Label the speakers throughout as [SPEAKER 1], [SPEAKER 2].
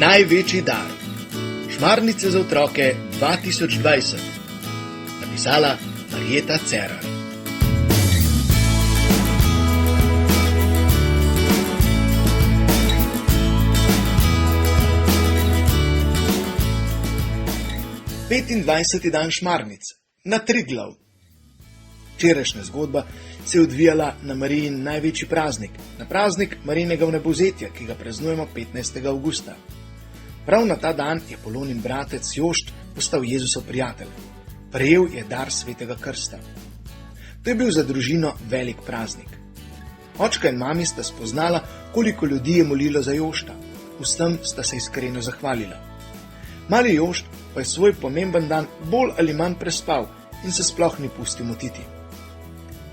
[SPEAKER 1] Največji dar. Šmarnice za otroke 2020. Napisala Marjeta Cerar. Petindvajseti dan šmarnic na Triglav. Včerajšnja zgodba se je odvijala na Marijin največji praznik, na praznik Marijinega vnebovzetja, ki ga praznujemo 15. avgusta. Prav na ta dan je Polonin bratec Jošt postal Jezusov prijatelj. Prejel je dar svetega krsta. To je bil za družino velik praznik. Očka in mami sta spoznala, koliko ljudi je molilo za Jošta. Vsem sta se iskreno zahvalila. Mali Jošt pa je svoj pomemben dan bolj ali manj prespal in se sploh ni pustil motiti.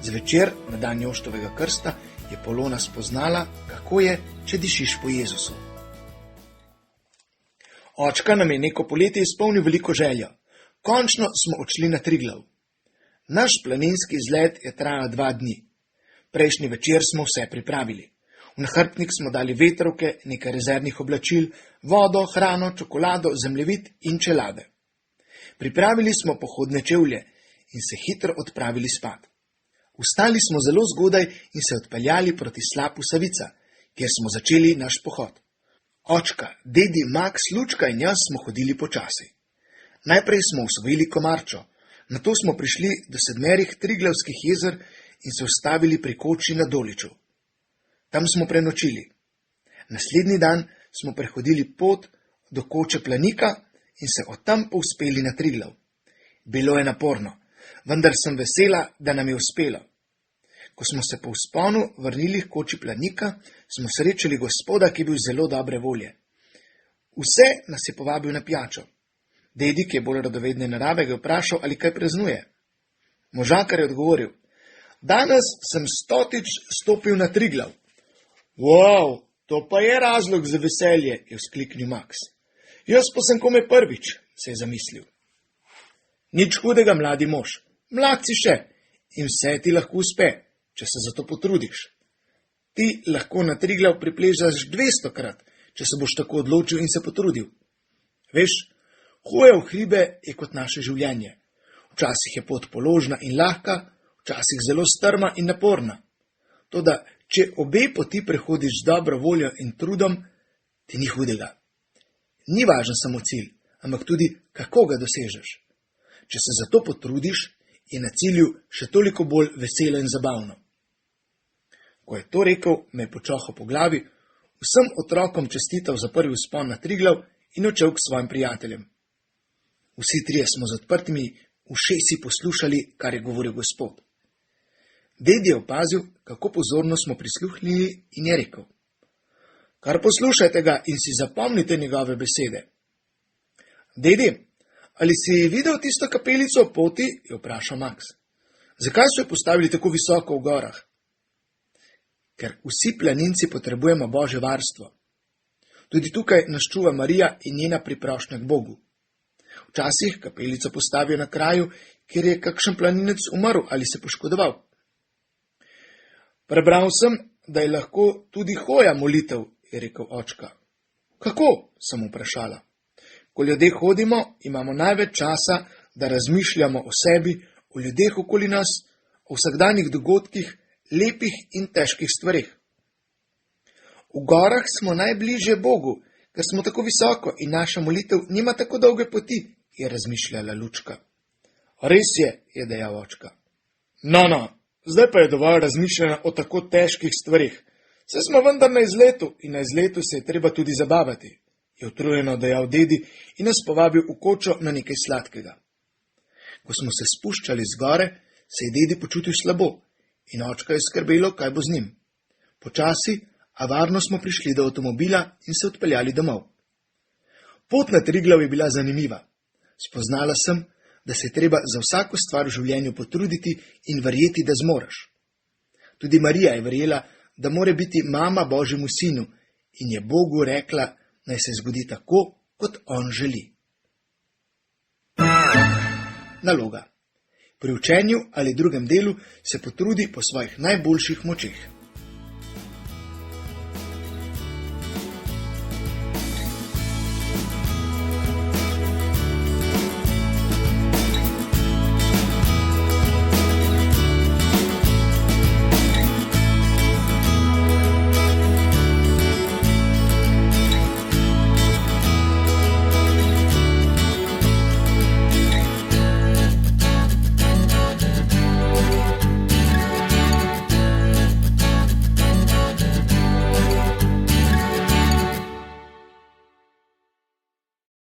[SPEAKER 1] Zvečer, na dan Joštovega krsta, je Polona spoznala, kako je, če dišiš po Jezusu. Očka nam je neko poletje izpolnil veliko željo. Končno smo odšli na Triglav. Naš planinski izlet je trajal 2 dni. Prejšnji večer smo vse pripravili. V nahrbtnik smo dali vetrovke, nekaj rezervnih oblačil, vodo, hrano, čokolado, zemljevid in čelade. Pripravili smo pohodne čevlje in se hitro odpravili spat. Vstali smo zelo zgodaj in se odpeljali proti slapu Savica, kjer smo začeli naš pohod. Očka, dedi, Max, Lučka in jaz smo hodili počasi. Najprej smo osvojili Komarčo, nato smo prišli do 7 Triglavskih jezer in se ustavili pri koči na Doliču. Tam smo prenočili. Naslednji dan smo prehodili pot do koče Planika in se od tam povzpeli na Triglav. Bilo je naporno, vendar sem vesela, da nam je uspelo. Ko smo se po vzponu vrnili k koči Planika, smo srečali gospoda, ki je bil zelo dobre volje. Vse nas je povabil na pijačo. Dedi, ki je bolj radovedne narave, ga je vprašal, ali kaj praznuje. Možakar je odgovoril: danes sem 100-tič stopil na Triglav. Wow, to pa je razlog za veselje, je vzkliknil Max. Jaz pa sem kome prvič, se je zamislil. Nič hudega, mladi mož, mlad si še in vse ti lahko uspe, če se za to potrudiš. Ti lahko na Triglav pripležaš 200-krat, če se boš tako odločil in se potrudil. Veš, hoja v hribe je kot naše življenje. Včasih je pot položna in lahka, včasih zelo strma in naporna. Toda, če obe poti prehodiš z dobro voljo in trudom, ti ni hudega. Ni važen samo cilj, ampak tudi, kako ga dosežeš. Če se za to potrudiš, je na cilju še toliko bolj veselo in zabavno. Ko je to rekel, me je počohal po glavi, vsem otrokom čestital za prvi vzpon na Triglav in odšel k svojim prijateljem. Vsi trije smo z odprtimi ušesi poslušali, kar je govoril gospod. Dedi je opazil, kako pozorno smo prisluhnili in je rekel: kar poslušajte ga in si zapomnite njegove besede. Dedi, ali si videl tisto kapelico ob poti, je vprašal Max. Zakaj so jo postavili tako visoko v gorah? Ker vsi planinci potrebujemo Božje varstvo. Tudi tukaj nas čuva Marija in njena priprošnja k Bogu. Včasih kapelico postavijo na kraju, kjer je kakšen planinec umrl ali se poškodoval. Prebral sem, da je lahko tudi hoja molitev, je rekel očka. Kako? Sem vprašala. Ko ljudje hodimo, imamo največ časa, da razmišljamo o sebi, o ljudeh okoli nas, o vsakdanjih dogodkih, lepih in težkih stvareh. V gorah smo najbližje Bogu, ker smo tako visoko in naša molitev nima tako dolge poti, je razmišljala Lučka. Res je dejal očka. No, zdaj pa je dovolj razmišljanja o tako težkih stvareh. Saj smo vendar na izletu in na izletu se je treba tudi zabavati, je utrujeno dejal dedi in nas povabil v kočo na nekaj sladkega. Ko smo se spuščali z gore, se je dedi počutil slabo in očka je skrbelo, kaj bo z njim. Počasi, a varno smo prišli do avtomobila in se odpeljali domov. Pot na Triglav je bila zanimiva. Spoznala sem, da se je treba za vsako stvar v življenju potruditi in verjeti, da zmoreš. Tudi Marija je verjela, da mora biti mama Božjemu sinu in je Bogu rekla, naj se zgodi tako, kot on želi. Naloga. Pri učenju ali drugem delu se potrudi po svojih najboljših močeh.